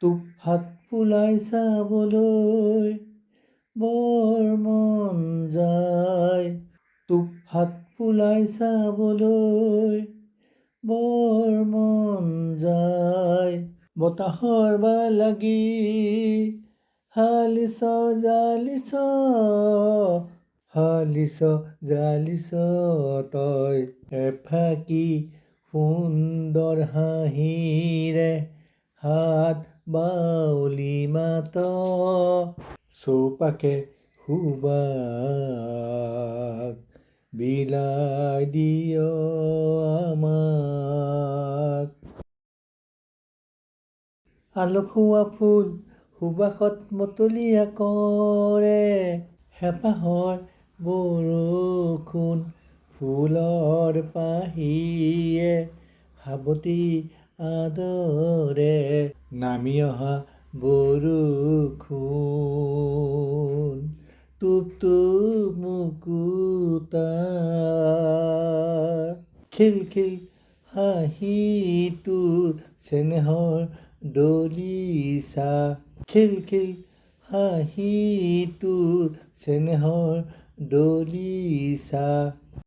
তোক হাত ফুলাই চাবলৈ বৰ মন যায়, তোক হাত ফুলাই চাবলৈ বৰ মন যায়। বতাহৰ বা লাগি হালিছ জালিছ, হালিছ জালিছ তই এফাকি সুন্দৰ হাঁহিৰে হাত বাউলি মাত, চৌপাশে সুবাস বিলাই দিয় আমাক। আলসুৱা ফুল সুবাসত মতলীয়া কৰে, হেঁপাহৰ বৰষুণ ফুলৰ পাহিয়ে সাৱটি আদৰে নামি অহা বৰষুণ টোপ টোপ মুকুতা, খিলখিল হাঁহি তোৰ চেনেহৰ দলিচা, খিলখিল হাঁহি তোৰ চেনেহৰ দলিচা।